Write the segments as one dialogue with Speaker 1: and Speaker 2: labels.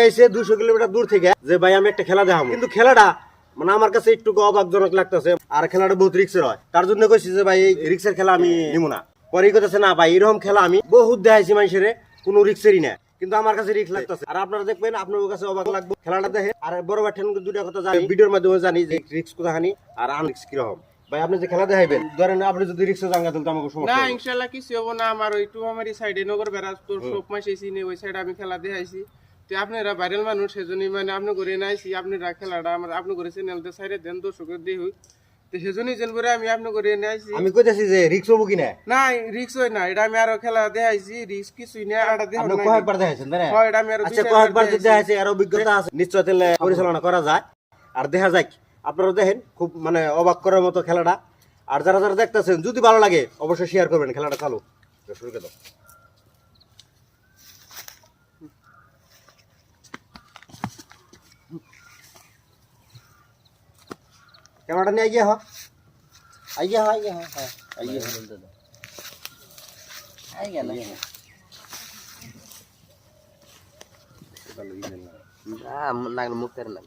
Speaker 1: এসে 200 কিলোমিটার দূর থেকে যে ভাই আমি একটা খেলা দেখাবো, কিন্তু খেলাটা মানে আমার কাছে একটু অবাকজনক লাগতেছে আর খেলাটা বহুত রিস্কের হয়। তার জন্য কইছি যে ভাই এই রিস্কের খেলা আমি নিব না। পরে কইতেছে না ভাই এরকম খেলা আমি বহুত দেখাইছি মানুষের, কোনো রিস্কেরই না, কিন্তু আমার কাছে রিস্ক লাগতেছে। আর আপনারা দেখবেন আপনার কাছে অবাক লাগবে। খেলাটা দেখে আর বড় ভাই দুটা কথা জানি, ভিডিওর মাধ্যমে জানি যে রিস্ক কোথাখানি আর আনরিস্ক কিরকম। ভাই আপনি যে খেলা দেখাইবেন, ধরেন আপনি যদি রিস্কে জাঙ্গা তুলতে আমাকে সমস্যা
Speaker 2: না, ইনশাআল্লাহ কিছু হবে না। আমার ওই টুমামারি সাইডে নগর বেরাজ তোর সব মাসে চিনি, ওই সাইডে আমি খেলা দেখাইছি। তো আপনারা ভাইরাল মানুষ, সেজন্যই মানে আপনি করে নাইছি, আপনারা খেলাটা আমার আপনি করে চ্যানেলতে সাইডে দেন, দর্শকের দিয়ে হই। তো সেজন্যই যেন করে আমি আপনি করে নাইছি।
Speaker 1: আমি কইতাছি যে রিস্ক হবো কিনা।
Speaker 2: না, রিস্ক হয় না, এটা আমি আরো খেলা দেখাইছি, রিস্ক কিছুই না। এটা দেখো
Speaker 1: আপনি কয়েকবার দেখাইছেন তাই না?
Speaker 2: হয়, এটা আমি আরো
Speaker 1: আচ্ছা, কয়েকবার যদি দেখাইছে আর অভিজ্ঞতা আছে, নিশ্চয় তাহলে পরিচালনা করা যায় আর দেখা যায়। আপনারা দেখেন খুব মানে অবাক করার মতো খেলাটা। আর যারা যারা দেখতেছেন যদি ভালো লাগে অবশ্যই শেয়ার করবেন। খেলাটা চালু শুরু করে দাও। ক্যামেরাটা নিয়ে আইয়া হ, আইয়া হ, আইয়া হ, হ্যাঁ আইয়া বলতে দাও, আইয়া না না মুখের না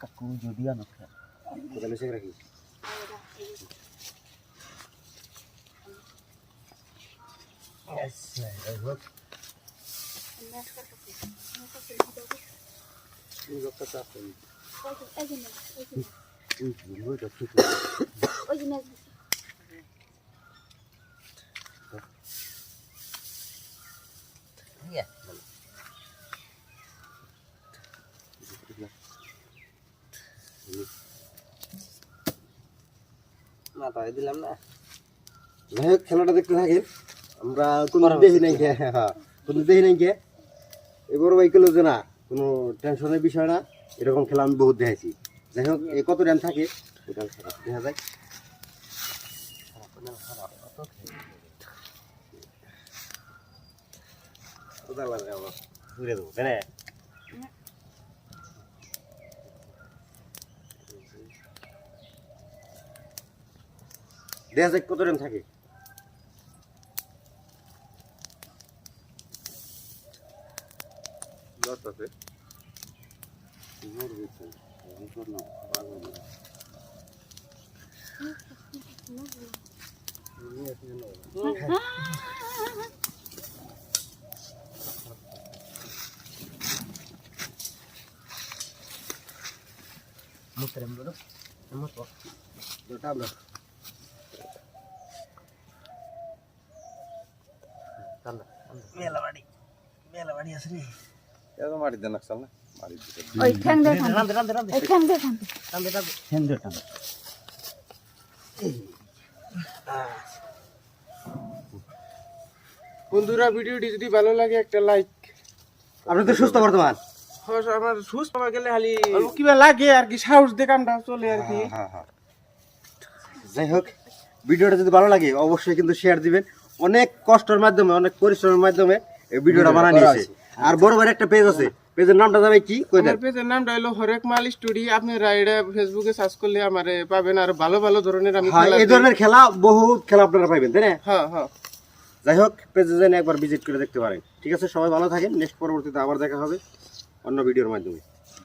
Speaker 1: কাকু যদি আনো কোথায় সে রাখি আচ্ছা এই হোক এই লোকটা চাপ করে এই যে ওই যে ইয়া না তাই দিলাম না। যাই হোক খেলাটা দেখতে থাকেন। আমরা কোনো দেখি নাই কে, হ্যাঁ কোনো দেখি নাই কে। এবার ভাই কেলো যে না কোনো টেনশনের বিষয় না, এরকম খেলা আমি বহুত দেখাইছি। যাই হোক এই কত রান থাকে ওটা দেখা যায়। ঘুরে দেবো তাই না? দেখা যাক কত রান থাকে।
Speaker 2: বন্ধুরা, ভিডিওটি যদি ভালো লাগে একটা লাইক।
Speaker 1: আপনি তো সুস্থ বর্তমান?
Speaker 2: আমার সুস্থ হয়ে গেলে খালি কিবা লাগে আর কি, সাহস দিয়ে কামটা চলে আর কি।
Speaker 1: যাই হোক ভিডিওটা যদি ভালো লাগে অবশ্যই কিন্তু শেয়ার দিবেন। অনেক কষ্টের মাধ্যমে অনেক পরিশ্রমের মাধ্যমে এই ভিডিওটা বানানো হয়েছে। আর বড় বড় একটা পেজ আছে, পেজের নামটা জানাই কি কই দেন?
Speaker 2: পেজের নামটা হলো হরেক মাল স্টোরি। আপনারা এটা ফেসবুকে সার্চ করলে আমারে পাবেন। আর ভালো ভালো ধরনের আমি খেলা,
Speaker 1: এই ধরনের খেলা বহুত খেলা আপনারা পাবেন তাই না?
Speaker 2: হ্যাঁ হ্যাঁ।
Speaker 1: যাই হোক পেজে যেন একবার ভিজিট করে দেখতে পারেন। ঠিক আছে, সবাই ভালো থাকেন। নেক্সট পরবর্তীতে আবার দেখা হবে অন্য ভিডিওর মাধ্যমে।